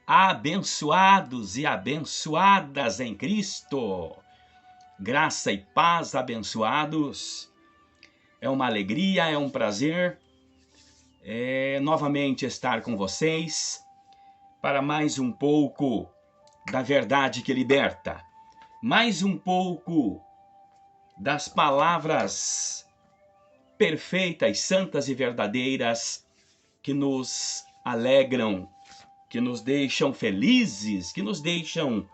Abençoados e abençoadas em Cristo. Graça e paz, abençoados. É uma alegria, é um prazer novamente estar com vocês para mais um pouco da verdade que liberta, mais um pouco das palavras perfeitas, santas e verdadeiras que nos alegram, que nos deixam felizes, que nos deixam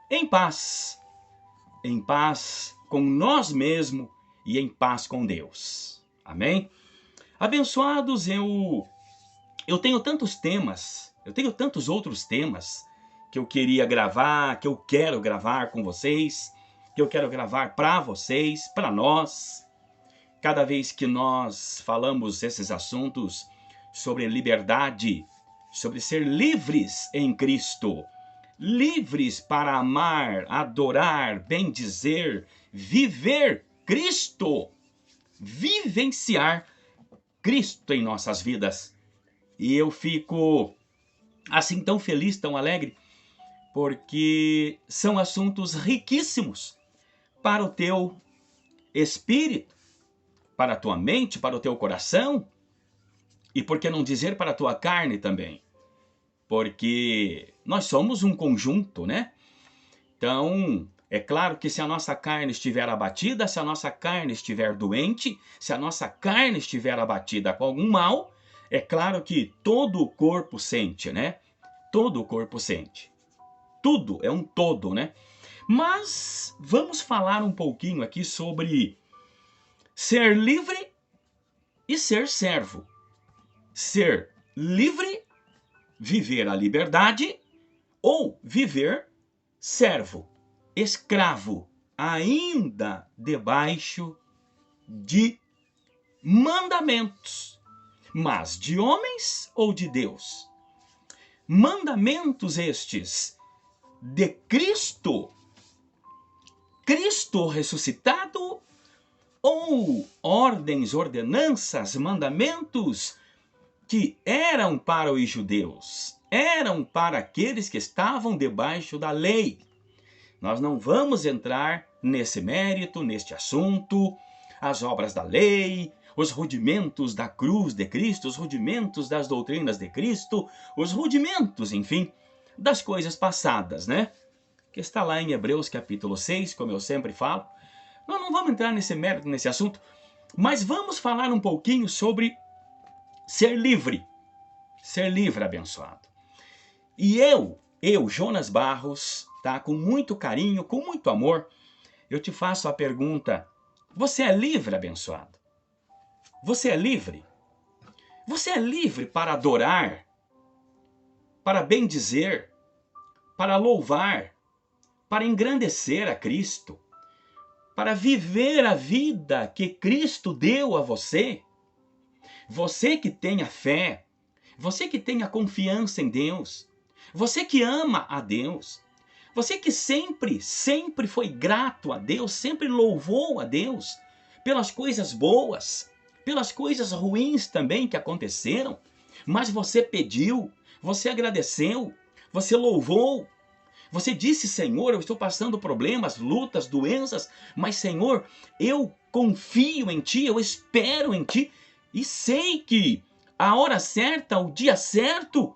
em paz com nós mesmos e em paz com Deus. Amém? Abençoados, eu tenho tantos temas, eu tenho tantos outros temas que eu queria gravar, que eu quero gravar com vocês, que eu quero gravar para vocês, para nós. Cada vez que nós falamos esses assuntos sobre liberdade, sobre ser livres em Cristo, livres para amar, adorar, bendizer, viver Cristo, vivenciar Cristo em nossas vidas. E eu fico assim tão feliz, tão alegre, porque são assuntos riquíssimos para o teu espírito, para a tua mente, para o teu coração, e por que não dizer para a tua carne também? Porque nós somos um conjunto, né? Então, é claro que se a nossa carne estiver abatida, se a nossa carne estiver doente, se a nossa carne estiver abatida com algum mal, é claro que todo o corpo sente, né? Todo o corpo sente. Tudo é um todo, né? Mas vamos falar um pouquinho aqui sobre ser livre e ser servo. Ser livre, viver a liberdade, ou viver servo, escravo, ainda debaixo de mandamentos. Mas de homens ou de Deus? Mandamentos estes de Cristo, Cristo ressuscitado, ou ordens, ordenanças, mandamentos que eram para os judeus, eram para aqueles que estavam debaixo da lei. Nós não vamos entrar nesse mérito, neste assunto, as obras da lei, os rudimentos da cruz de Cristo, os rudimentos das doutrinas de Cristo, os rudimentos, enfim, das coisas passadas, né? Que está lá em Hebreus capítulo 6, como eu sempre falo. Nós não vamos entrar nesse mérito, nesse assunto, mas vamos falar um pouquinho sobre ser livre, abençoado. E eu, Jonas Barros, tá, com muito carinho, com muito amor, eu te faço a pergunta: você é livre, abençoado? Você é livre? Você é livre para adorar, para bendizer, para louvar, para engrandecer a Cristo, para viver a vida que Cristo deu a você? Você que tem a fé, você que tem a confiança em Deus, você que ama a Deus, você que sempre foi grato a Deus, sempre louvou a Deus pelas coisas boas, pelas coisas ruins também que aconteceram, mas você pediu, você agradeceu, você louvou, você disse: Senhor, eu estou passando problemas, lutas, doenças, mas Senhor, eu confio em Ti, eu espero em Ti, e sei que a hora certa, o dia certo,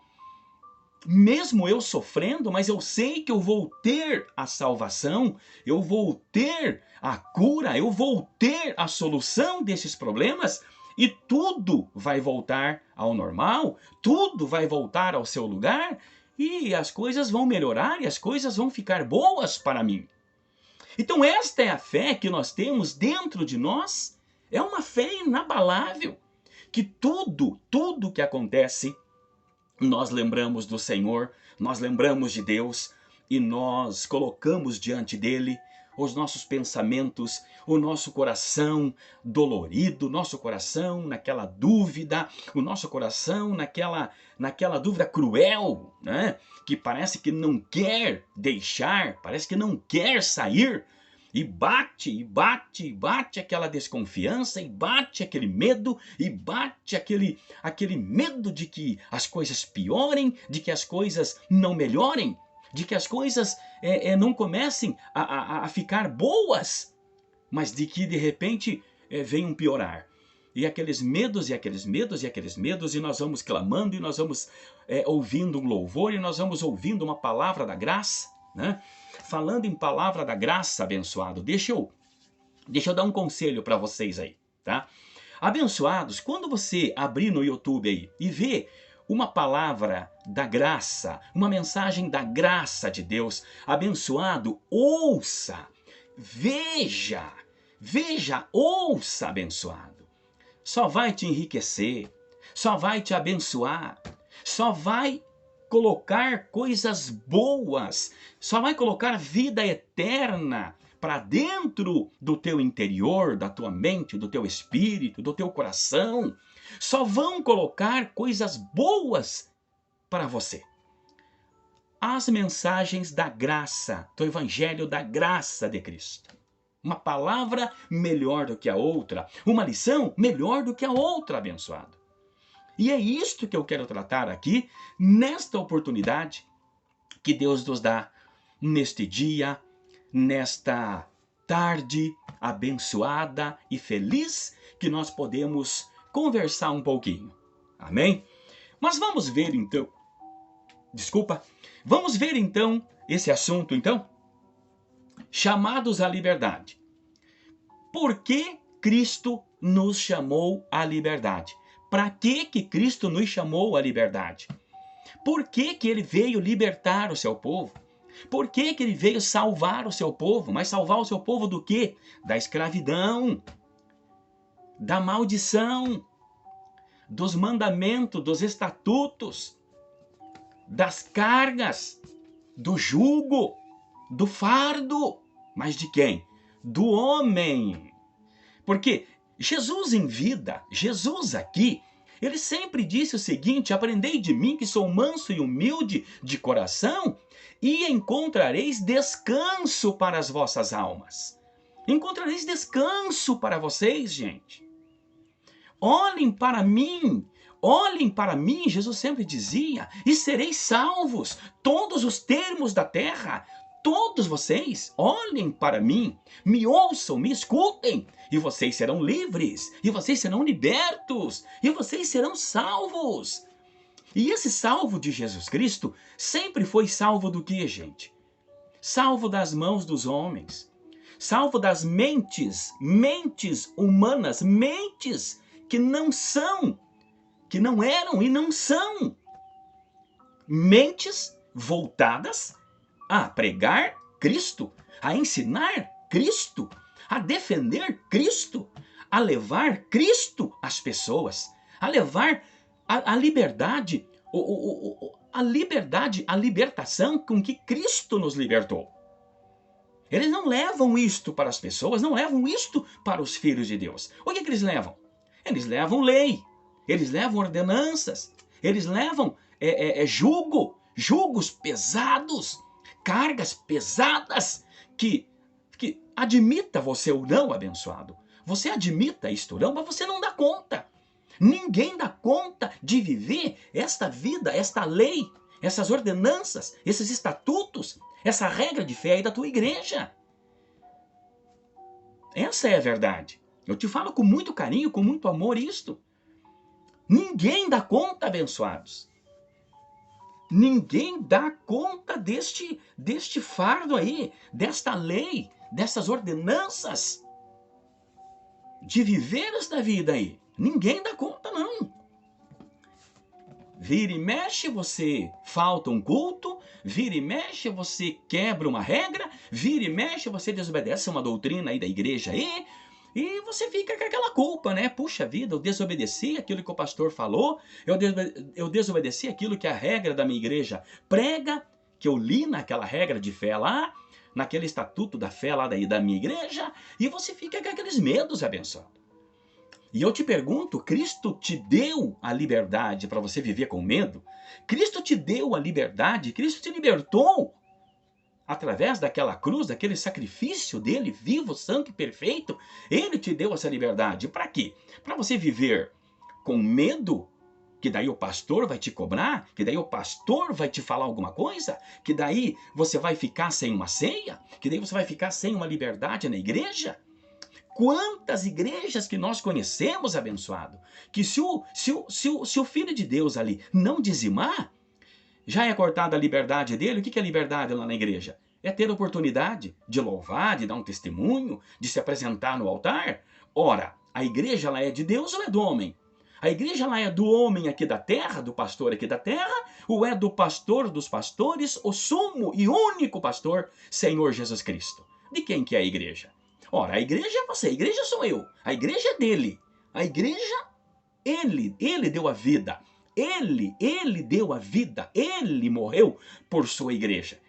mesmo eu sofrendo, mas eu sei que eu vou ter a salvação, eu vou ter a cura, eu vou ter a solução desses problemas, e tudo vai voltar ao normal, tudo vai voltar ao seu lugar, e as coisas vão melhorar, e as coisas vão ficar boas para mim. Então esta é a fé que nós temos dentro de nós, é uma fé inabalável, que tudo que acontece, nós lembramos do Senhor, nós lembramos de Deus, e nós colocamos diante dele os nossos pensamentos, o nosso coração dolorido, nosso coração naquela dúvida, o nosso coração naquela dúvida cruel, né? Que parece que não quer deixar, parece que não quer sair. E bate, e bate, e bate aquela desconfiança, e bate aquele medo, e bate aquele medo de que as coisas piorem, de que as coisas não melhorem, de que as coisas não comecem a ficar boas, mas de que de repente venham piorar. E aqueles medos, e aqueles medos, e aqueles medos, e nós vamos clamando, e nós vamos ouvindo um louvor, e nós vamos ouvindo uma palavra da graça, né? Falando em palavra da graça, abençoado, deixa eu dar um conselho para vocês aí, tá? Abençoados, quando você abrir no YouTube aí e ver uma palavra da graça, uma mensagem da graça de Deus, abençoado, ouça, veja, ouça, abençoado. Só vai te enriquecer, só vai te abençoar, só vai colocar coisas boas, só vai colocar vida eterna para dentro do teu interior, da tua mente, do teu espírito, do teu coração. Só vão colocar coisas boas para você. As mensagens da graça, do evangelho da graça de Cristo. Uma palavra melhor do que a outra, uma lição melhor do que a outra, abençoado. E é isto que eu quero tratar aqui, nesta oportunidade que Deus nos dá, neste dia, nesta tarde abençoada e feliz, que nós podemos conversar um pouquinho. Amém? Mas vamos ver então, vamos ver então esse assunto então, chamados à liberdade. Por que Cristo nos chamou à liberdade? Para que Cristo nos chamou à liberdade? Por que Ele veio libertar o seu povo? Por que Ele veio salvar o seu povo? Mas salvar o seu povo do quê? Da escravidão, da maldição, dos mandamentos, dos estatutos, das cargas, do jugo, do fardo. Mas de quem? Do homem. Porque Jesus em vida, Jesus aqui, ele sempre disse o seguinte: aprendei de mim que sou manso e humilde de coração, e encontrareis descanso para as vossas almas. Encontrareis descanso para vocês, gente. Olhem para mim, Jesus sempre dizia, e sereis salvos. Todos os termos da terra, todos vocês, olhem para mim, me ouçam, me escutem, e vocês serão livres, e vocês serão libertos, e vocês serão salvos. E esse salvo de Jesus Cristo sempre foi salvo do que, gente? Salvo das mãos dos homens, salvo das mentes humanas, mentes que não são, que não eram e não são. Mentes voltadas a pregar Cristo, a ensinar Cristo, a defender Cristo, a levar Cristo às pessoas, a levar a liberdade, a libertação com que Cristo nos libertou. Eles não levam isto para as pessoas, não levam isto para os filhos de Deus. O que eles levam? Eles levam lei, eles levam ordenanças, eles levam jugos pesados, cargas pesadas, que admita você ou não, abençoado. Você admita isto ou não, mas você não dá conta. Ninguém dá conta de viver esta vida, esta lei, essas ordenanças, esses estatutos, essa regra de fé aí da tua igreja. Essa é a verdade. Eu te falo com muito carinho, com muito amor isto. Ninguém dá conta, abençoados. Ninguém dá conta deste fardo aí, desta lei, dessas ordenanças, de viver esta vida aí. Ninguém dá conta, não. Vira e mexe, você falta um culto, vira e mexe, você quebra uma regra, vira e mexe, você desobedece uma doutrina aí da igreja aí, e você fica com aquela culpa, né? Puxa vida, eu desobedeci aquilo que o pastor falou, eu desobedeci aquilo que a regra da minha igreja prega, que eu li naquela regra de fé lá, naquele estatuto da fé lá da minha igreja, e você fica com aqueles medos, abençoado. E eu te pergunto, Cristo te deu a liberdade para você viver com medo? Cristo te deu a liberdade, Cristo te libertou. através daquela cruz, daquele sacrifício dele, vivo, santo e perfeito, ele te deu essa liberdade. Para quê? Para você viver com medo, que daí o pastor vai te cobrar, que daí o pastor vai te falar alguma coisa, que daí você vai ficar sem uma ceia, que daí você vai ficar sem uma liberdade na igreja. Quantas igrejas que nós conhecemos, abençoado, que se o Filho de Deus ali não dizimar, já é cortada a liberdade dele. O que é liberdade lá na igreja? É ter oportunidade de louvar, de dar um testemunho, de se apresentar no altar. Ora, a igreja lá é de Deus ou é do homem? A igreja lá é do homem aqui da terra, do pastor aqui da terra, ou é do pastor dos pastores, o sumo e único pastor, Senhor Jesus Cristo? De quem que é a igreja? Ora, a igreja é você, a igreja sou eu, a igreja é dele. A igreja, ele deu a vida. Ele deu a vida, ele morreu por sua igreja.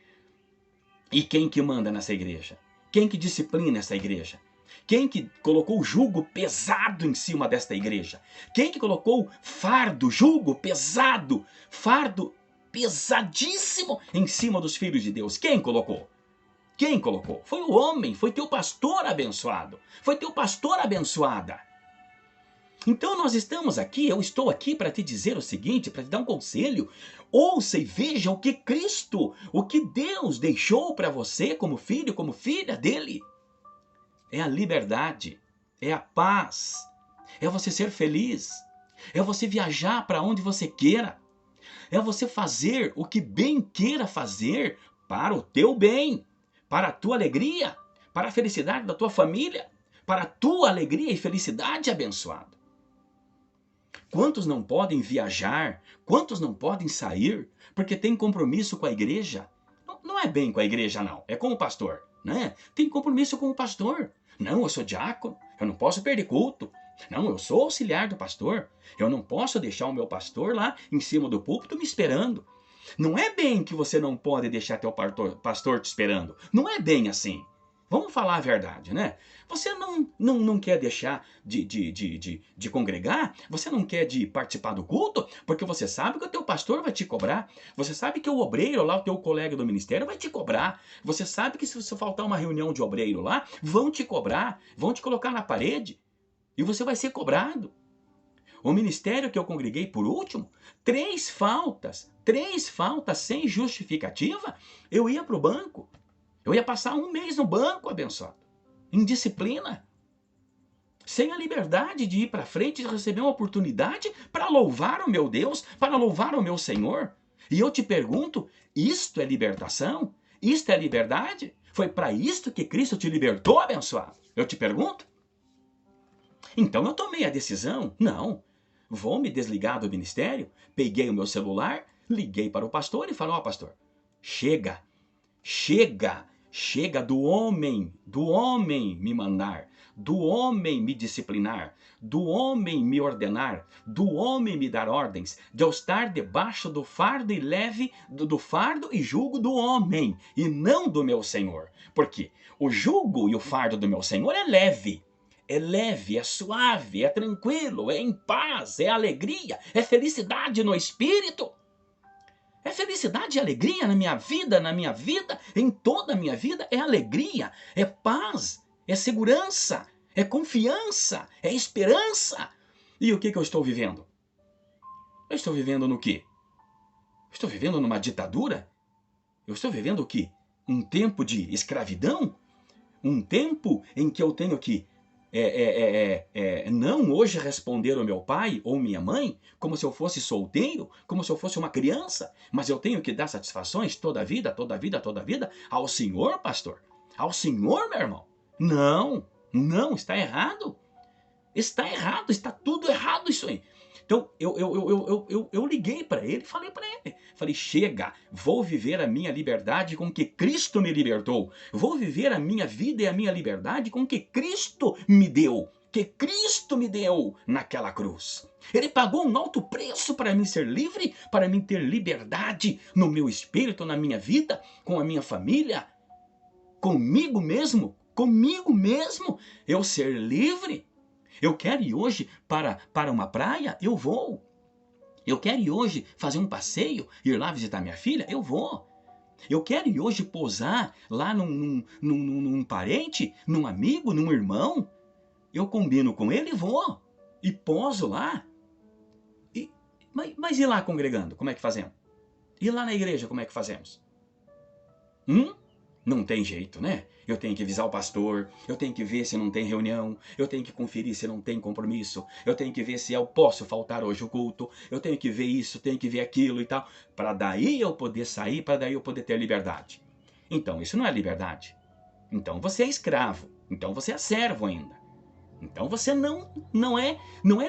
E quem que manda nessa igreja? Quem que disciplina essa igreja? Quem que colocou jugo pesado em cima desta igreja? Quem que colocou fardo, jugo pesado, fardo pesadíssimo em cima dos filhos de Deus? Quem colocou? Quem colocou? Foi o homem, foi teu pastor abençoado, foi teu pastor abençoada. Então nós estamos aqui, eu estou aqui para te dizer o seguinte, para te dar um conselho. Ouça e veja o que Cristo, o que Deus deixou para você como filho, como filha dele. É a liberdade, é a paz, é você ser feliz, é você viajar para onde você queira, é você fazer o que bem queira fazer para o teu bem, para a tua alegria, para a felicidade da tua família, para a tua alegria e felicidade, abençoado. Quantos não podem viajar? Quantos não podem sair? Porque tem compromisso com a igreja? Não é bem com a igreja, não. É com o pastor, né? Tem compromisso com o pastor. Não, eu sou diácono. Eu não posso perder culto. Não, eu sou auxiliar do pastor. Eu não posso deixar o meu pastor lá em cima do púlpito me esperando. Não é bem que você não pode deixar teu pastor te esperando. Não é bem assim. Vamos falar a verdade, né? Você não quer deixar de congregar? Você não quer de participar do culto? Porque você sabe que o teu pastor vai te cobrar. Você sabe que o obreiro lá, o teu colega do ministério, vai te cobrar. Você sabe que se você faltar uma reunião de obreiro lá, vão te cobrar, vão te colocar na parede. E você vai ser cobrado. O ministério que eu congreguei por último, 3 faltas sem justificativa, eu ia para o banco. Eu ia passar 1 mês no banco, abençoado, em disciplina, sem a liberdade de ir para frente e receber uma oportunidade para louvar o meu Deus, para louvar o meu Senhor. E eu te pergunto, isto é libertação? Isto é liberdade? Foi para isto que Cristo te libertou, abençoado? Eu te pergunto. Então eu tomei a decisão, não, vou me desligar do ministério, peguei o meu celular, liguei para o pastor e falei, ó pastor, chega do homem me mandar, do homem me disciplinar, do homem me ordenar, do homem me dar ordens, de eu estar debaixo do fardo e leve, do fardo e jugo do homem, e não do meu Senhor. Porque o jugo e o fardo do meu Senhor é leve, é suave, é tranquilo, é em paz, é alegria, é felicidade no espírito. É felicidade e alegria na minha vida, em toda a minha vida, é alegria, é paz, é segurança, é confiança, é esperança. E o que eu estou vivendo? Eu estou vivendo no quê? Estou vivendo numa ditadura? Eu estou vivendo o quê? Um tempo de escravidão? Um tempo em que eu tenho que não hoje responder ao meu pai ou minha mãe como se eu fosse solteiro, como se eu fosse uma criança, mas eu tenho que dar satisfações toda a vida ao Senhor, pastor, ao Senhor, meu irmão. Não, está errado. Está errado, está tudo errado isso aí. Então, eu liguei para ele e falei para ele. Falei, chega, vou viver a minha liberdade com que Cristo me libertou. Vou viver a minha vida e a minha liberdade com que Cristo me deu. Que Cristo me deu naquela cruz. Ele pagou um alto preço para mim ser livre, para mim ter liberdade no meu espírito, na minha vida, com a minha família, comigo mesmo, eu ser livre. Eu quero ir hoje para uma praia? Eu vou. Eu quero ir hoje fazer um passeio, ir lá visitar minha filha? Eu vou. Eu quero ir hoje pousar lá num parente, num amigo, num irmão. Eu combino com ele e vou. E poso lá. Mas e lá congregando? Como é que fazemos? E lá na igreja, como é que fazemos? Não tem jeito, né? Eu tenho que avisar o pastor, eu tenho que ver se não tem reunião, eu tenho que conferir se não tem compromisso, eu tenho que ver se eu posso faltar hoje o culto, eu tenho que ver isso, tenho que ver aquilo e tal, para daí eu poder sair, para daí eu poder ter liberdade. Então, isso não é liberdade. Então você é escravo, então você é servo ainda. Então você não é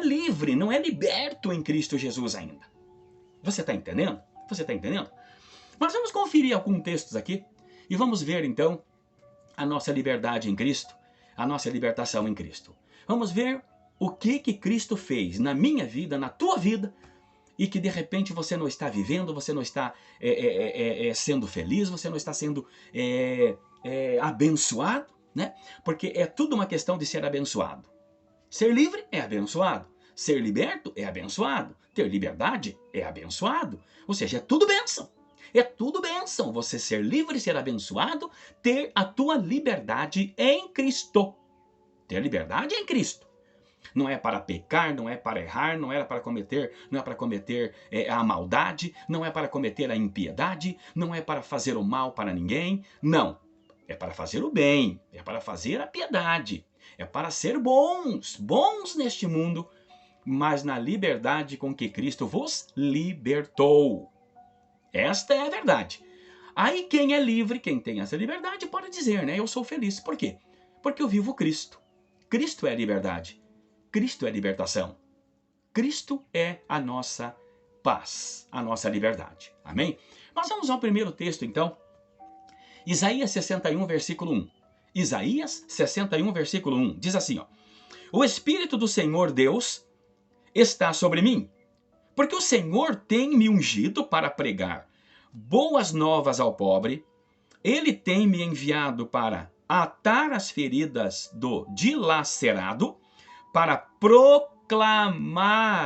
livre, não é liberto em Cristo Jesus ainda. Você está entendendo? Você está entendendo? Mas vamos conferir alguns textos aqui e vamos ver então a nossa liberdade em Cristo, a nossa libertação em Cristo. Vamos ver o que Cristo fez na minha vida, na tua vida, e que de repente você não está vivendo, você não está sendo feliz, você não está sendo abençoado, né? Porque é tudo uma questão de ser abençoado. Ser livre é abençoado. Ser liberto é abençoado. Ter liberdade é abençoado. Ou seja, é tudo bênção. É tudo bênção. Você ser livre, ser abençoado, ter a tua liberdade em Cristo. Ter liberdade em Cristo. Não é para pecar, não é para errar, não é para cometer a maldade, não é para cometer a impiedade, não é para fazer o mal para ninguém. Não. É para fazer o bem, é para fazer a piedade, é para ser bons neste mundo, mas na liberdade com que Cristo vos libertou. Esta é a verdade. Aí quem é livre, quem tem essa liberdade, pode dizer, né? Eu sou feliz. Por quê? Porque eu vivo Cristo. Cristo é a liberdade. Cristo é a libertação. Cristo é a nossa paz, a nossa liberdade. Amém? Nós vamos ao primeiro texto, então. Isaías 61, versículo 1. Isaías 61, versículo 1. Diz assim, ó. O Espírito do Senhor Deus está sobre mim, porque o Senhor tem me ungido para pregar boas novas ao pobre. Ele tem me enviado para atar as feridas do dilacerado, para proclamar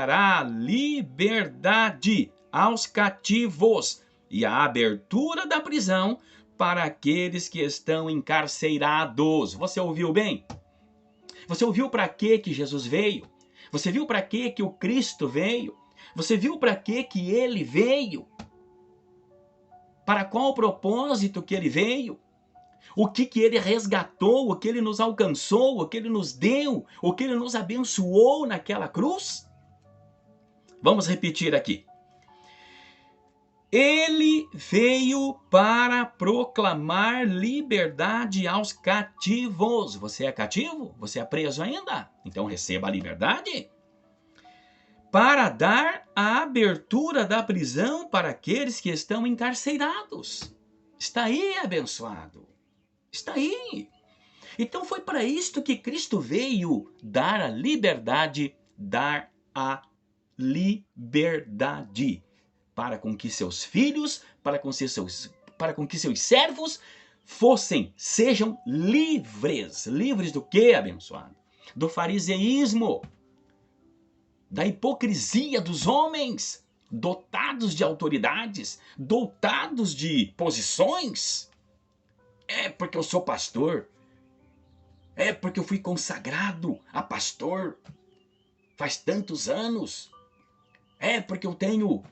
a liberdade aos cativos e a abertura da prisão para aqueles que estão encarcerados. Você ouviu bem? Você ouviu para que Jesus veio? Você viu para que o Cristo veio? Você viu para que ele veio? Para qual propósito que ele veio? O que ele resgatou, o que ele nos alcançou, o que ele nos deu, o que ele nos abençoou naquela cruz? Vamos repetir aqui. Ele veio para proclamar liberdade aos cativos. Você é cativo? Você é preso ainda? Então receba a liberdade. Para dar a abertura da prisão para aqueles que estão encarcerados. Está aí, abençoado. Está aí. Então foi para isto que Cristo veio dar a liberdade, para com que seus filhos, para com que seus servos sejam livres. Livres do quê, abençoado? Do fariseísmo, da hipocrisia dos homens, dotados de autoridades, dotados de posições. É porque eu sou pastor, é porque eu fui consagrado a pastor faz tantos anos, é porque eu tenho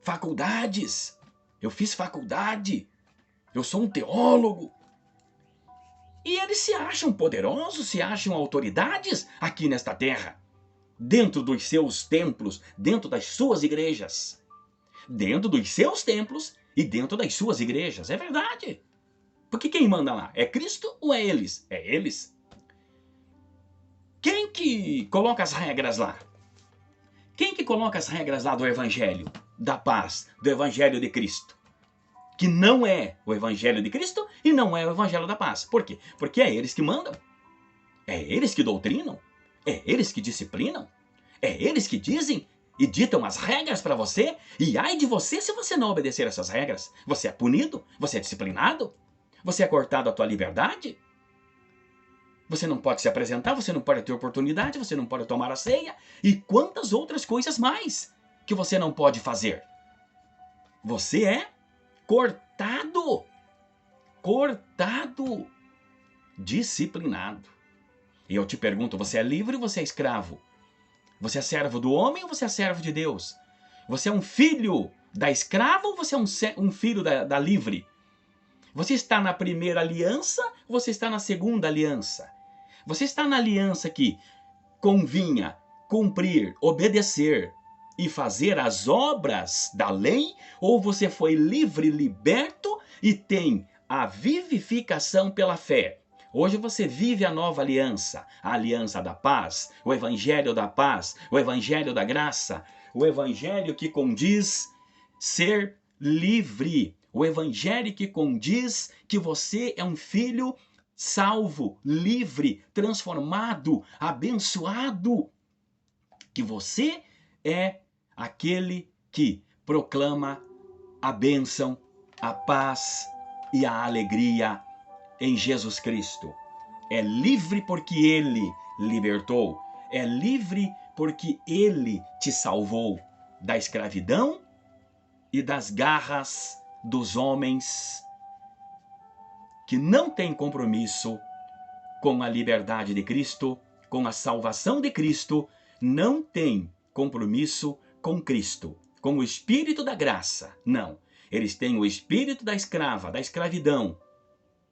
faculdades, eu fiz faculdade, eu sou um teólogo. E eles se acham poderosos, se acham autoridades aqui nesta terra, dentro dos seus templos, dentro das suas igrejas. Dentro dos seus templos e dentro das suas igrejas, é verdade. Porque quem manda lá? É Cristo ou é eles? É eles. Quem que coloca as regras lá? Quem que coloca as regras lá do Evangelho da paz, do Evangelho de Cristo? Que não é o Evangelho de Cristo e não é o Evangelho da paz. Por quê? Porque é eles que mandam. É eles que doutrinam. É eles que disciplinam. É eles que dizem e ditam as regras para você. E ai de você se você não obedecer essas regras. Você é punido, você é disciplinado, você é cortado a tua liberdade. Você não pode se apresentar, você não pode ter oportunidade, você não pode tomar a ceia. E quantas outras coisas mais que você não pode fazer. Você é cortado cortado. Cortado. Disciplinado. E eu te pergunto, você é livre ou você é escravo? Você é servo do homem ou você é servo de Deus? Você é um filho da escrava ou você é um filho da livre? Você está na primeira aliança ou você está na segunda aliança? Você está na aliança que convinha cumprir, obedecer e fazer as obras da lei? Ou você foi livre, liberto e tem a vivificação pela fé? Hoje você vive a nova aliança, a aliança da paz, o evangelho da paz, o evangelho da graça, o evangelho que condiz ser livre, o evangelho que condiz que você é um filho salvo, livre, transformado, abençoado, que você é aquele que proclama a bênção, a paz e a alegria em Jesus Cristo. É livre porque Ele libertou. É livre porque Ele te salvou da escravidão e das garras dos homens que não têm compromisso com a liberdade de Cristo, com a salvação de Cristo, não têm compromisso com Cristo, com o espírito da graça. Não. Eles têm o espírito da escravidão.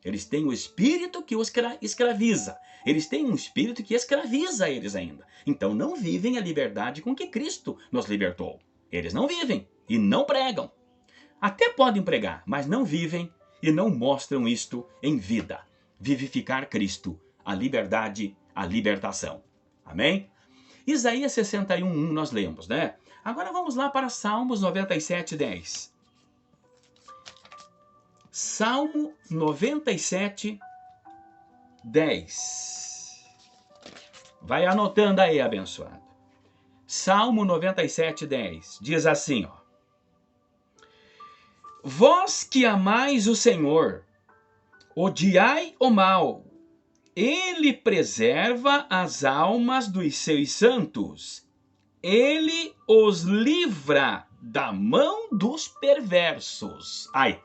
Eles têm o espírito que os escraviza. Eles têm um espírito que escraviza eles ainda. Então não vivem a liberdade com que Cristo nos libertou. Eles não vivem e não pregam. Até podem pregar, mas não vivem e não mostram isto em vida. Vivificar Cristo, a liberdade, a libertação. Amém? Isaías 61:1 nós lemos, né? Agora vamos lá para Salmos 97:10. Salmo 97:10. Vai anotando aí, abençoado. Salmo 97:10 diz assim, ó: Vós que amais o Senhor, odiai o mal. Ele preserva as almas dos seus santos. Ele os livra da mão dos perversos. Ai.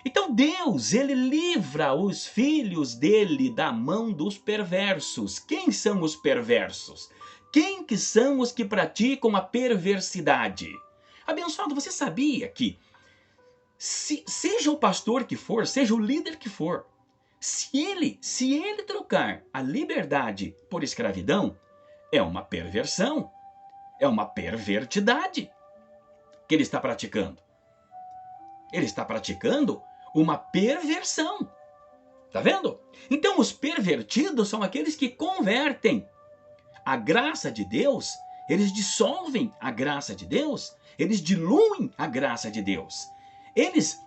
Então Deus, Ele livra os filhos dele da mão dos perversos. Quem são os perversos? Quem que são os que praticam a perversidade? Abençoado, você sabia que, seja o pastor que for, seja o líder que for, se ele trocar a liberdade por escravidão, é uma perversão, é uma pervertidade que ele está praticando. Ele está praticando uma perversão. Tá vendo? Então os pervertidos são aqueles que convertem a graça de Deus, eles dissolvem a graça de Deus, eles diluem a graça de Deus. Eles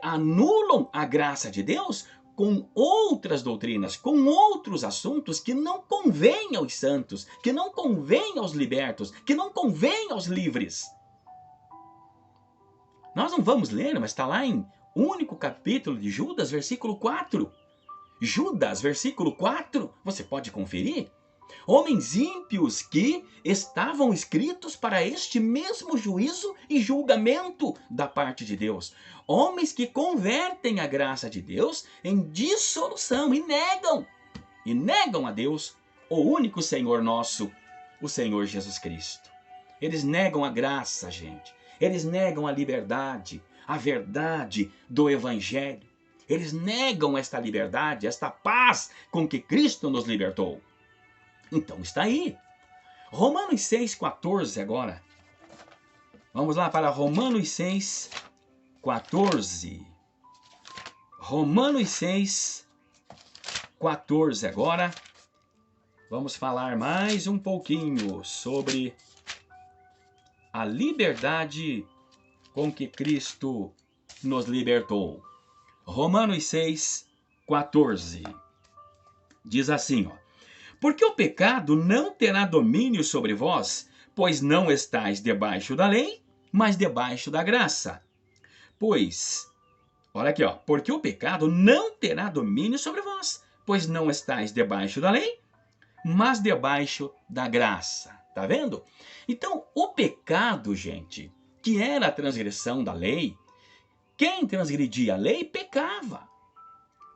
anulam a graça de Deus com outras doutrinas, com outros assuntos que não convêm aos santos, que não convêm aos libertos, que não convêm aos livres. Nós não vamos ler, mas está lá em único capítulo de Judas, versículo 4. Judas, versículo 4, você pode conferir. Homens ímpios que estavam escritos para este mesmo juízo e julgamento da parte de Deus. Homens que convertem a graça de Deus em dissolução e negam a Deus, o único Senhor nosso, o Senhor Jesus Cristo. Eles negam a graça, gente. Eles negam a liberdade, a verdade do Evangelho. Eles negam esta liberdade, esta paz com que Cristo nos libertou. Então está aí. Romanos 6,14 agora. Vamos lá para Romanos 6,14. Romanos 6,14 agora. Vamos falar mais um pouquinho sobre a liberdade com que Cristo nos libertou. Romanos 6,14. Diz assim, ó: Porque o pecado não terá domínio sobre vós, pois não estáis debaixo da lei, mas debaixo da graça. Pois, olha aqui, ó, porque o pecado não terá domínio sobre vós, pois não estáis debaixo da lei, mas debaixo da graça. Tá vendo? Então, o pecado, gente, que era a transgressão da lei, Quem transgredia a lei pecava.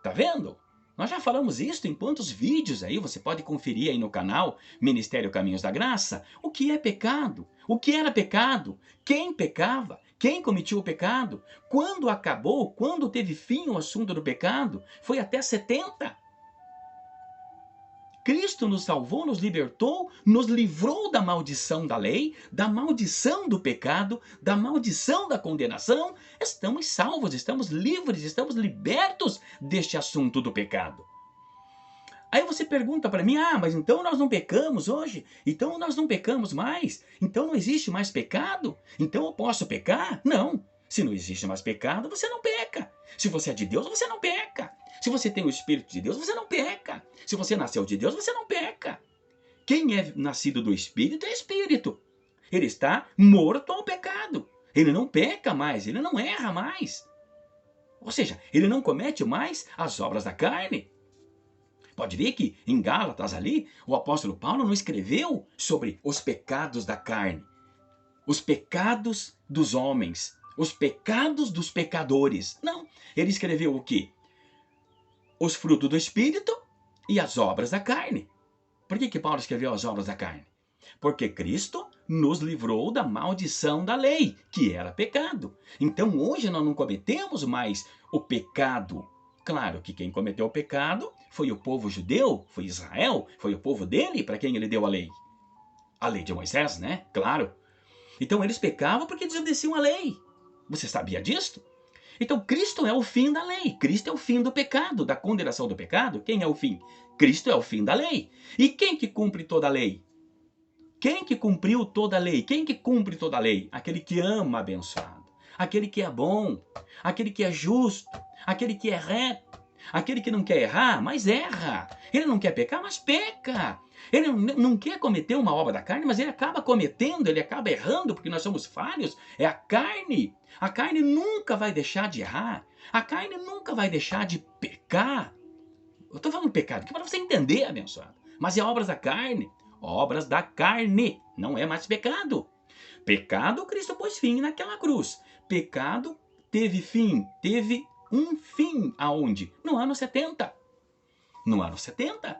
Tá vendo? Nós já falamos isso em quantos vídeos aí, você pode conferir aí no canal Ministério Caminhos da Graça. O que é pecado? O que era pecado? Quem pecava? Quem cometia o pecado? Quando acabou? Quando teve fim o assunto do pecado? Foi até 70. Cristo nos salvou, nos libertou, nos livrou da maldição da lei, da maldição do pecado, da maldição da condenação. Estamos salvos, estamos livres, estamos libertos deste assunto do pecado. Aí você pergunta para mim, mas então nós não pecamos hoje? Então nós não pecamos mais? Então não existe mais pecado? Então eu posso pecar? Não. Se não existe mais pecado, você não peca. Se você é de Deus, você não peca. Se você tem o Espírito de Deus, você não peca. Se você nasceu de Deus, você não peca. Quem é nascido do Espírito é Espírito. Ele está morto ao pecado. Ele não peca mais, ele não erra mais. Ou seja, ele não comete mais as obras da carne. Pode ver que em Gálatas ali, o apóstolo Paulo não escreveu sobre os pecados da carne, os pecados dos homens, os pecados dos pecadores. Não, ele escreveu o quê? Os frutos do Espírito e as obras da carne. Por que Paulo escreveu as obras da carne? Porque Cristo nos livrou da maldição da lei, que era pecado. Então hoje nós não cometemos mais o pecado. Claro que quem cometeu o pecado foi o povo judeu, foi Israel, foi o povo dele para quem ele deu a lei. A lei de Moisés, né? Claro. Então eles pecavam porque desobedeciam a lei. Você sabia disso? Então Cristo é o fim da lei. Cristo é o fim do pecado, da condenação do pecado. Quem é o fim? Cristo é o fim da lei. E quem que cumpre toda a lei? Quem que cumpriu toda a lei? Quem que cumpre toda a lei? Aquele que ama, abençoado. Aquele que é bom. Aquele que é justo. Aquele que é reto. Aquele que não quer errar, mas erra. Ele não quer pecar, mas peca. Ele não quer cometer uma obra da carne, mas ele acaba cometendo, ele acaba errando, porque nós somos falhos. É a carne. A carne nunca vai deixar de errar. A carne nunca vai deixar de pecar. Eu estou falando pecado aqui para você entender, abençoado. Mas é obras da carne. Obras da carne. Não é mais pecado. Pecado, Cristo pôs fim naquela cruz. Pecado teve fim. Teve um fim aonde? No ano 70. No ano 70.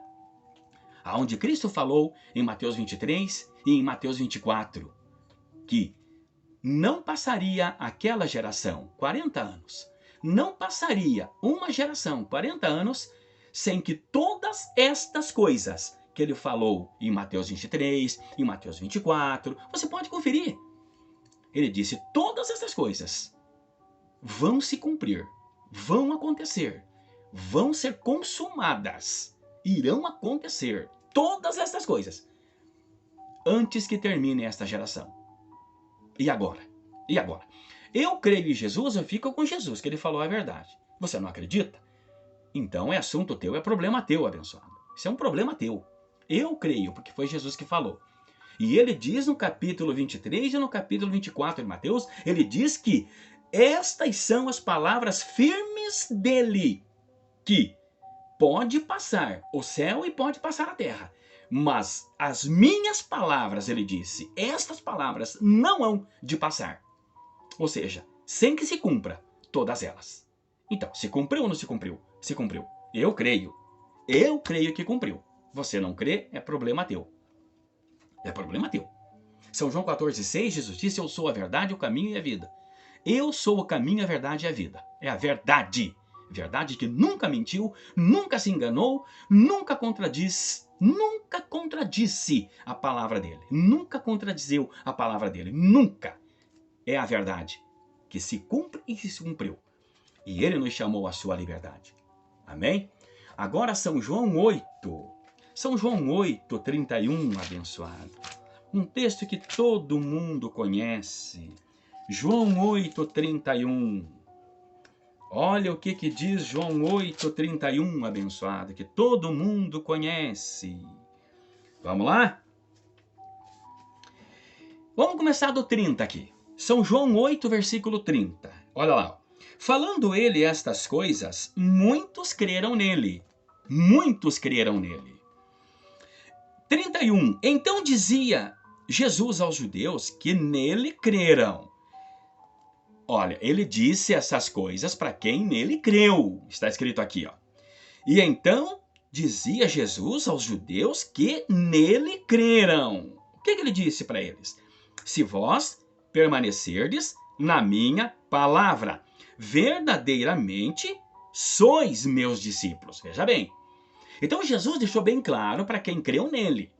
Aonde Cristo falou em Mateus 23 e em Mateus 24 que não passaria aquela geração, 40 anos, não passaria uma geração, 40 anos, sem que todas estas coisas que ele falou em Mateus 23, em Mateus 24, você pode conferir. Ele disse, todas essas coisas vão se cumprir, vão acontecer, vão ser consumadas, irão acontecer, todas essas coisas, antes que termine esta geração. E agora? E agora? Eu creio em Jesus, eu fico com Jesus, que ele falou a verdade. Você não acredita? Então é assunto teu, é problema teu, abençoado. Isso é um problema teu. Eu creio, porque foi Jesus que falou. E ele diz no capítulo 23 e no capítulo 24 de Mateus, ele diz que estas são as palavras firmes dele, que pode passar o céu e pode passar a terra. Mas as minhas palavras, ele disse, estas palavras não hão de passar. Ou seja, sem que se cumpra todas elas. Então, se cumpriu ou não se cumpriu? Se cumpriu. Eu creio que cumpriu. Você não crê, é problema teu. É problema teu. São João 14,6, Jesus disse, eu sou a verdade, o caminho e a vida. Eu sou o caminho, a verdade e a vida. É a verdade. Verdade que nunca mentiu, nunca se enganou, nunca contradisse a palavra dele. Nunca contradizeu a palavra dele. Nunca. É a verdade que se cumpre e se cumpriu. E ele nos chamou à sua liberdade. Amém? Agora São João 8. São João 8, 31, abençoado. Um texto que todo mundo conhece. João 8, 31. Olha o que diz João 8, 31, abençoado, que todo mundo conhece. Vamos lá? Vamos começar do 30 aqui. São João 8, versículo 30. Olha lá. Falando ele estas coisas, muitos creram nele. Muitos creram nele. 31. Então dizia Jesus aos judeus que nele creram. Olha, ele disse essas coisas para quem nele creu. Está escrito aqui, ó. E então dizia Jesus aos judeus que nele creram. O que ele disse para eles? Se vós permanecerdes na minha palavra, verdadeiramente sois meus discípulos. Veja bem. Então Jesus deixou bem claro para quem creu nele,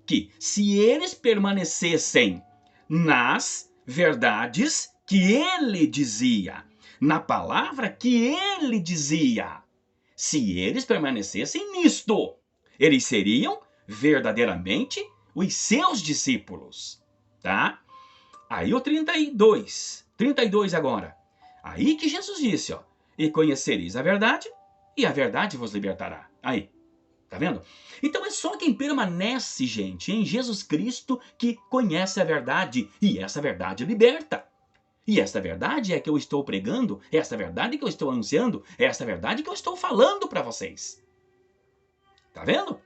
que se eles permanecessem nas verdades que ele dizia, na palavra que ele dizia, se eles permanecessem nisto, eles seriam verdadeiramente os seus discípulos, tá? Aí o 32 agora. Aí que Jesus disse, ó, e conhecereis a verdade, e a verdade vos libertará. Aí, tá vendo? Então é só quem permanece, gente, em Jesus Cristo que conhece a verdade, e essa verdade liberta. E esta verdade é que eu estou pregando, é esta verdade que eu estou anunciando, é esta verdade que eu estou falando para vocês. Tá vendo?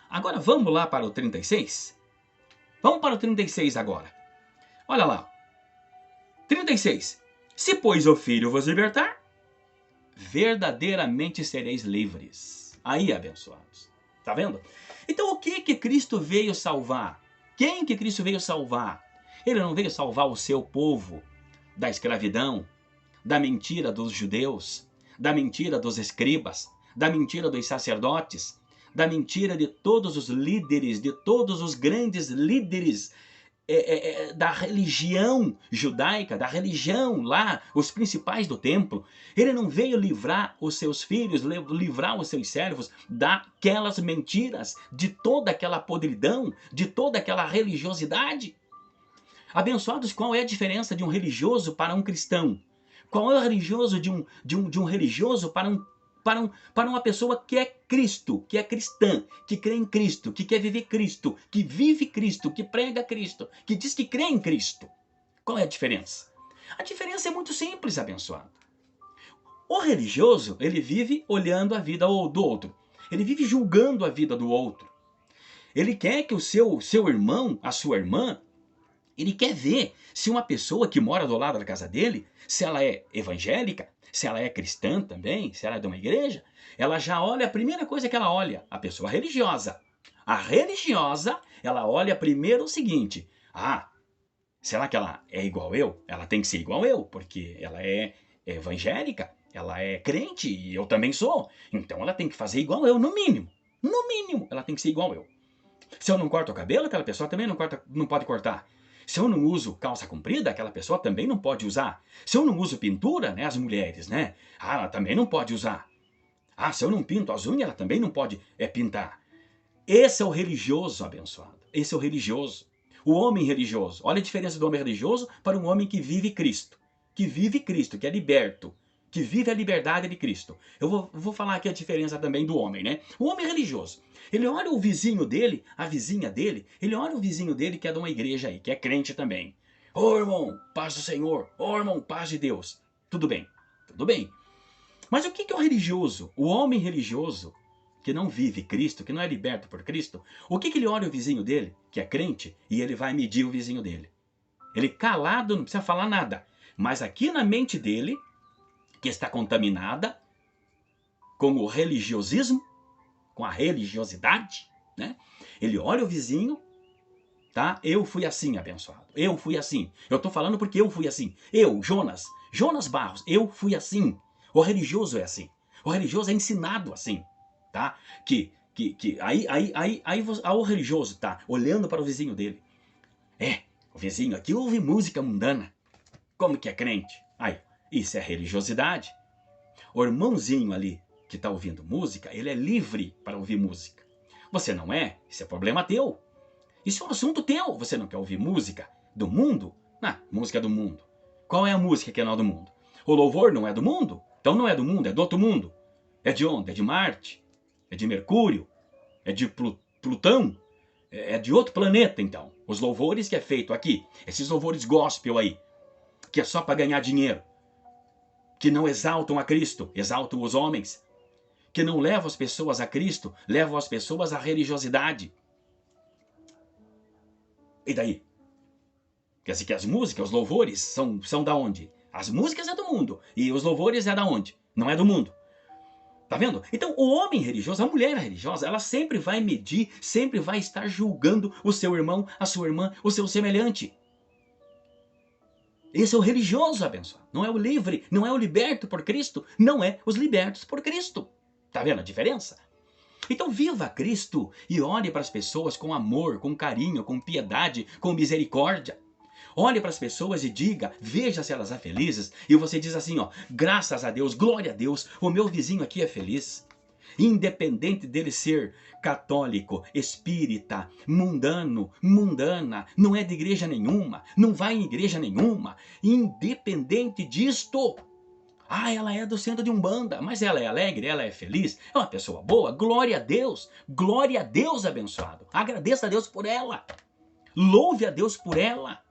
Agora vamos lá para o 36? Vamos para o 36 agora. Olha lá. 36. Se, pois, o Filho vos libertar, verdadeiramente sereis livres. Aí, abençoados. Tá vendo? Então o que Cristo veio salvar? Quem que Cristo veio salvar? Ele não veio salvar o seu povo da escravidão, da mentira dos judeus, da mentira dos escribas, da mentira dos sacerdotes, da mentira de todos os líderes, de todos os grandes líderes da religião judaica, da religião lá, os principais do templo. Ele não veio livrar os seus filhos, livrar os seus servos daquelas mentiras, de toda aquela podridão, de toda aquela religiosidade. Abençoados, qual é a diferença de um religioso para um cristão? Qual é o religioso de um religioso para uma pessoa que é Cristo, que é cristã, que crê em Cristo, que quer viver Cristo, que vive Cristo, que prega Cristo, que diz que crê em Cristo? Qual é a diferença? A diferença é muito simples, abençoado. O religioso, ele vive olhando a vida do outro. Ele vive julgando a vida do outro. Ele quer que o seu irmão, a sua irmã, ele quer ver se uma pessoa que mora do lado da casa dele, se ela é evangélica, se ela é cristã também, se ela é de uma igreja, ela já olha, a primeira coisa que ela olha, a pessoa religiosa. A religiosa, ela olha primeiro o seguinte: ah, será que ela é igual eu? Ela tem que ser igual eu, porque ela é evangélica, ela é crente e eu também sou. Então ela tem que fazer igual eu, no mínimo. No mínimo, ela tem que ser igual eu. Se eu não corto o cabelo, aquela pessoa também não pode cortar. Se eu não uso calça comprida, aquela pessoa também não pode usar. Se eu não uso pintura, né, as mulheres, né? Ah, ela também não pode usar. Ah, se eu não pinto as unhas, ela também não pode pintar. Esse é o religioso, abençoado. Esse é o religioso. O homem religioso. Olha a diferença do homem religioso para um homem que vive Cristo. Que vive Cristo, que é liberto. Que vive a liberdade de Cristo. Eu vou falar aqui a diferença também do homem, né? O homem religioso. Ele olha o vizinho dele, a vizinha dele, ele olha o vizinho dele que é de uma igreja aí, que é crente também. Ô irmão, paz do Senhor. Ô irmão, paz de Deus. Tudo bem, tudo bem. Mas o que é o religioso? O homem religioso, que não vive Cristo, que não é liberto por Cristo, o que ele olha o vizinho dele, que é crente, e ele vai medir o vizinho dele. Ele calado, não precisa falar nada. Mas aqui na mente dele, que está contaminada com o religiosismo, com a religiosidade, né? Ele olha o vizinho, tá? Eu fui assim, abençoado. Eu fui assim. Eu tô falando porque eu fui assim. Eu, Jonas Barros, eu fui assim. O religioso é assim. O religioso é ensinado assim, tá? Aí o religioso tá olhando para o vizinho dele. O vizinho aqui ouve música mundana. Como que é crente? Aí, isso é religiosidade. O irmãozinho ali que está ouvindo música, ele é livre para ouvir música. Você não é? Isso é problema teu. Isso é um assunto teu. Você não quer ouvir música do mundo? Música do mundo. Qual é a música que não é do mundo? O louvor não é do mundo? Então não é do mundo, é do outro mundo. É de onde? É de Marte? É de Mercúrio? É de Plutão? É de outro planeta, então. Os louvores que é feito aqui, esses louvores gospel aí, que é só para ganhar dinheiro, que não exaltam a Cristo, exaltam os homens, que não levam as pessoas a Cristo, levam as pessoas à religiosidade. E daí? Quer dizer que as músicas, os louvores, são da onde? As músicas é do mundo. E os louvores é da onde? Não é do mundo. Tá vendo? Então, o homem religioso, a mulher religiosa, ela sempre vai medir, sempre vai estar julgando o seu irmão, a sua irmã, o seu semelhante. Esse é o religioso abençoado. Não é o livre, não é o liberto por Cristo, não é os libertos por Cristo. Tá vendo a diferença? Então viva Cristo e olhe para as pessoas com amor, com carinho, com piedade, com misericórdia. Olhe para as pessoas e diga, veja se elas são felizes. E você diz assim, ó, graças a Deus, glória a Deus, o meu vizinho aqui é feliz. Independente dele ser católico, espírita, mundano, mundana, não é de igreja nenhuma, não vai em igreja nenhuma. Independente disto. Ah, ela é do centro de Umbanda, mas ela é alegre, ela é feliz, é uma pessoa boa, glória a Deus abençoado. Agradeça a Deus por ela. Louve a Deus por ela.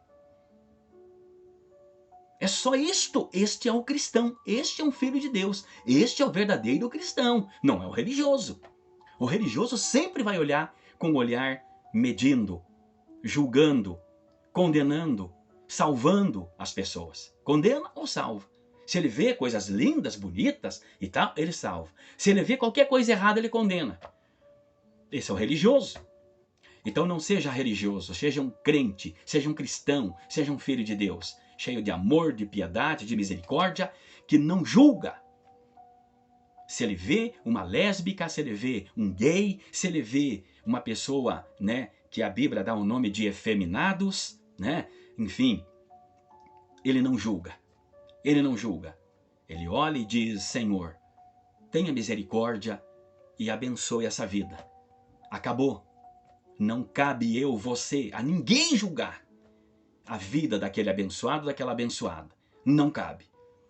É só isto. Este é o cristão. Este é um filho de Deus. Este é o verdadeiro cristão. Não é o religioso. O religioso sempre vai olhar com o olhar medindo, julgando, condenando, salvando as pessoas. Condena ou salva? Se ele vê coisas lindas, bonitas e tal, ele salva. Se ele vê qualquer coisa errada, ele condena. Esse é o religioso. Então não seja religioso, seja um crente, seja um cristão, seja um filho de Deus. Cheio de amor, de piedade, de misericórdia, que não julga. Se ele vê uma lésbica, se ele vê um gay, se ele vê uma pessoa, né, que a Bíblia dá o nome de efeminados, né, enfim, ele não julga. Ele não julga. Ele olha e diz, Senhor, tenha misericórdia e abençoe essa vida. Acabou. Não cabe eu, você, a ninguém julgar a vida daquele abençoado, daquela abençoada. Não cabe.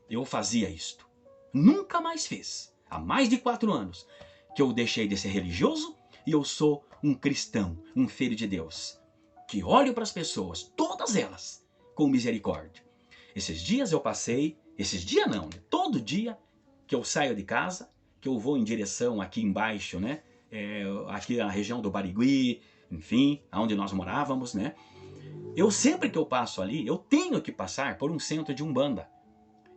Eu fazia isto. Nunca mais fiz. Há mais de 4 anos que eu deixei de ser religioso e eu sou um cristão, um filho de Deus, que olho para as pessoas, todas elas, com misericórdia. Esses dias eu passei, esses dias não, né? Todo dia que eu saio de casa, que eu vou em direção aqui embaixo, né? Aqui na região do Barigui, enfim, onde nós morávamos, né? Eu sempre que eu passo ali, eu tenho que passar por um centro de Umbanda.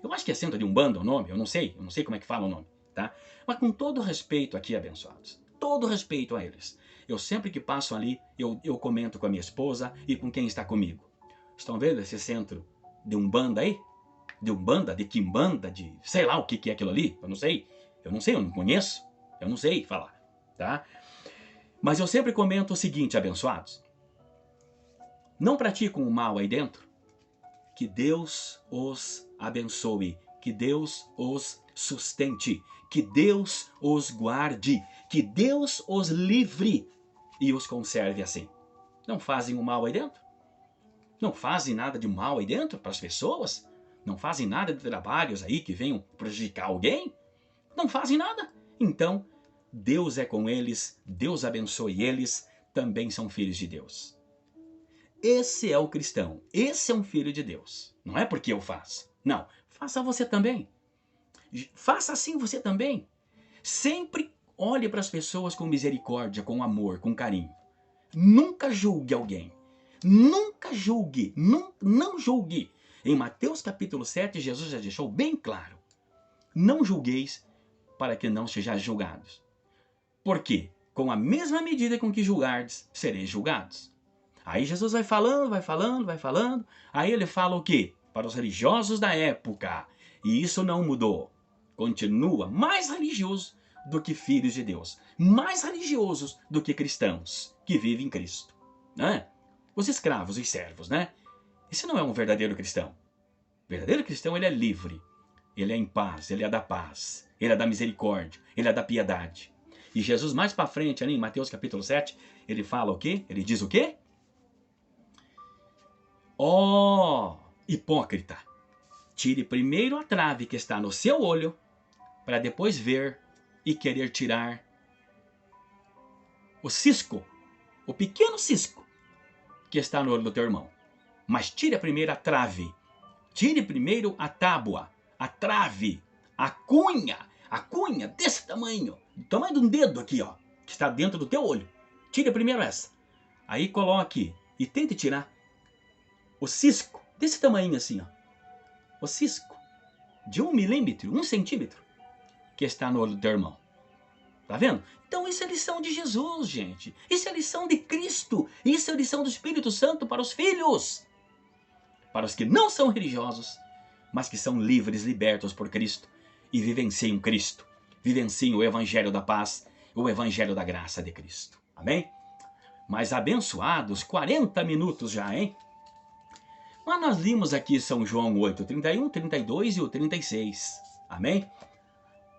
Eu acho que é centro de Umbanda o nome, eu não sei como é que fala o nome, tá? Mas com todo respeito aqui, abençoados, todo respeito a eles, eu sempre que passo ali, eu comento com a minha esposa e com quem está comigo. Estão vendo esse centro de Umbanda aí? De Umbanda, de Quimbanda, de sei lá o que é aquilo ali, eu não sei, eu não conheço, eu não sei falar, tá? Mas eu sempre comento o seguinte, abençoados, não praticam o mal aí dentro? Que Deus os abençoe, que Deus os sustente, que Deus os guarde, que Deus os livre e os conserve assim. Não fazem o mal aí dentro? Não fazem nada de mal aí dentro para as pessoas? Não fazem nada de trabalhos aí que venham prejudicar alguém? Não fazem nada? Então, Deus é com eles, Deus abençoe eles, também são filhos de Deus. Esse é o cristão, esse é um filho de Deus. Não é porque eu faço. Não, faça você também. Faça assim você também. Sempre olhe para as pessoas com misericórdia, com amor, com carinho. Nunca julgue alguém. Nunca julgue, não julgue. Em Mateus capítulo 7, Jesus já deixou bem claro. Não julgueis para que não sejais julgados. Por quê? Com a mesma medida com que julgardes, sereis julgados. Aí Jesus vai falando, vai falando, vai falando. Aí ele fala o quê? Para os religiosos da época. E isso não mudou. Continua mais religioso do que filhos de Deus. Mais religiosos do que cristãos que vivem em Cristo. Né? Os escravos, os servos, né? Esse não é um verdadeiro cristão. O verdadeiro cristão, ele é livre. Ele é em paz, ele é da paz. Ele é da misericórdia, ele é da piedade. E Jesus mais para frente, ali em Mateus capítulo 7, ele fala o quê? Ele diz o quê? Ó, hipócrita, tire primeiro a trave que está no seu olho, para depois ver e querer tirar o cisco, o pequeno cisco que está no olho do teu irmão. Mas tire primeiro a trave, tire primeiro a tábua, a trave, a cunha desse tamanho, do tamanho de um dedo aqui, ó, que está dentro do teu olho. Tire primeiro essa. Aí coloque e tente tirar o cisco, desse tamanho assim, ó. O cisco. de 1 milímetro, 1 centímetro, que está no olho do teu irmão. Tá vendo? Então isso é lição de Jesus, gente. Isso é lição de Cristo. Isso é lição do Espírito Santo para os filhos. Para os que não são religiosos, mas que são livres, libertos por Cristo e vivenciam Cristo. Vivenciam o Evangelho da paz, o Evangelho da graça de Cristo. Amém? Mas abençoados, 40 minutos já, hein? Mas nós limos aqui São João 8, 31, 32 e o 36. Amém?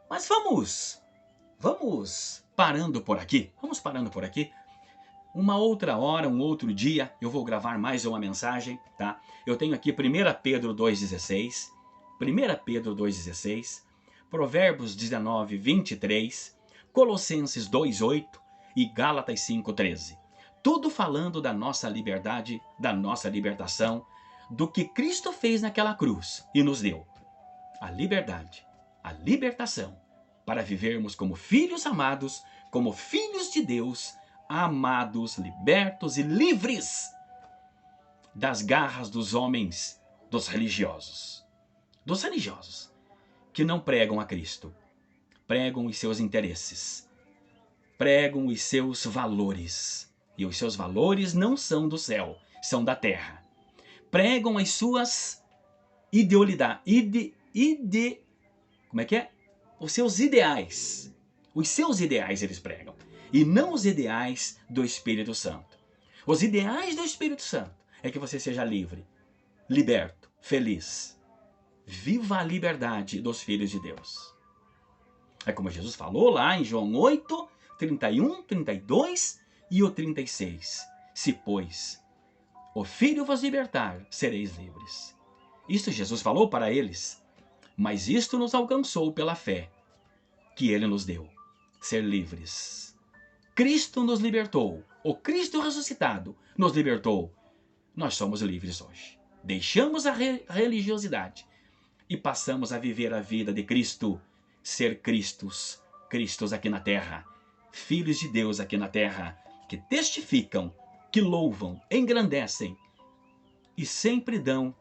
Mas vamos parando por aqui. Vamos parando por aqui. Uma outra hora, um outro dia, eu vou gravar mais uma mensagem, tá? Eu tenho aqui 1 Pedro 2,16, 1 Pedro 2,16, Provérbios 19, 23, Colossenses 2,8 e Gálatas 5,13. Tudo falando da nossa liberdade, da nossa libertação, do que Cristo fez naquela cruz e nos deu. A liberdade, a libertação, para vivermos como filhos amados, como filhos de Deus, amados, libertos e livres das garras dos homens, dos religiosos, que não pregam a Cristo, pregam os seus interesses, pregam os seus valores, e os seus valores não são do céu, são da terra. Pregam as suas os seus ideais. Os seus ideais eles pregam. E não os ideais do Espírito Santo. Os ideais do Espírito Santo é que você seja livre, liberto, feliz. Viva a liberdade dos filhos de Deus. É como Jesus falou lá em João 8, 31, 32 e o 36. Se, pois, o Filho vos libertar, sereis livres. Isto Jesus falou para eles, mas isto nos alcançou pela fé que Ele nos deu, ser livres. Cristo nos libertou, o Cristo ressuscitado nos libertou. Nós somos livres hoje. Deixamos a religiosidade e passamos a viver a vida de Cristo, ser Cristos aqui na terra, filhos de Deus aqui na terra, que testificam, que louvam, engrandecem e sempre dão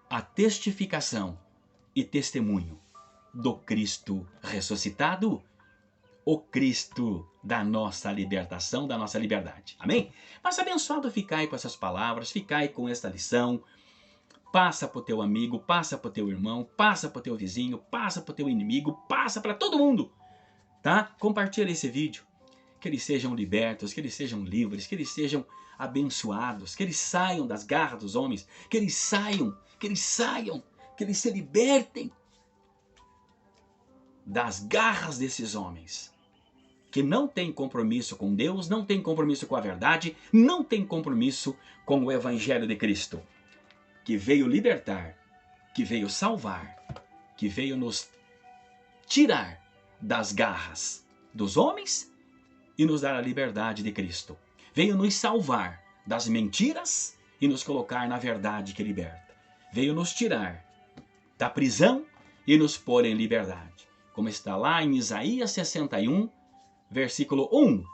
a testificação e testemunho do Cristo ressuscitado, o Cristo da nossa libertação, da nossa liberdade. Amém? Mas abençoado ficai com essas palavras, ficai com esta lição. Passa para o teu amigo, passa para o teu irmão, passa para o teu vizinho, passa para o teu inimigo, passa para todo mundo. Tá? Compartilha esse vídeo. Que eles sejam libertos, que eles sejam livres, que eles sejam abençoados, que eles saiam das garras dos homens, que eles saiam, que eles se libertem das garras desses homens, que não têm compromisso com Deus, não têm compromisso com a verdade, não têm compromisso com o Evangelho de Cristo, que veio libertar, que veio salvar, que veio nos tirar das garras dos homens e nos dar a liberdade de Cristo. Veio nos salvar das mentiras e nos colocar na verdade que liberta. Veio nos tirar da prisão e nos pôr em liberdade. Como está lá em Isaías 61, versículo 1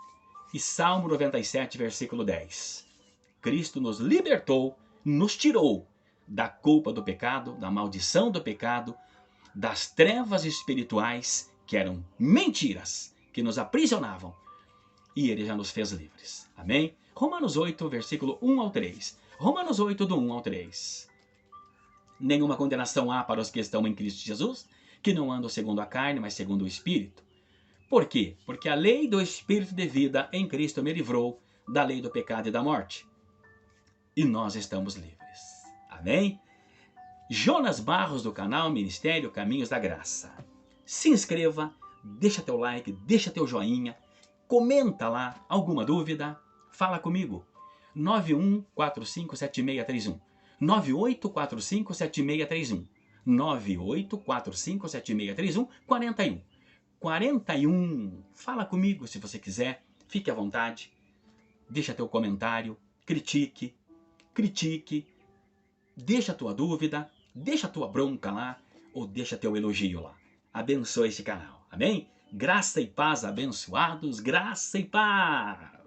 e Salmo 97, versículo 10. Cristo nos libertou, nos tirou da culpa do pecado, da maldição do pecado, das trevas espirituais que eram mentiras, que nos aprisionavam. E Ele já nos fez livres. Amém? Romanos 8, versículo 1 ao 3. Romanos 8, do 1 ao 3. Nenhuma condenação há para os que estão em Cristo Jesus, que não andam segundo a carne, mas segundo o Espírito. Por quê? Porque a lei do Espírito de vida em Cristo me livrou da lei do pecado e da morte. E nós estamos livres. Amém? Jonas Barros, do canal Ministério Caminhos da Graça. Se inscreva, deixa teu like, deixa teu joinha. Comenta lá, alguma dúvida? Fala comigo. 91457631. 98457631. 98457631. 41. 41. Fala comigo se você quiser. Fique à vontade. Deixa teu comentário. Critique. Deixa tua dúvida. Deixa tua bronca lá. Ou deixa teu elogio lá. Abençoe esse canal. Amém? Graça e paz, abençoados, graça e paz.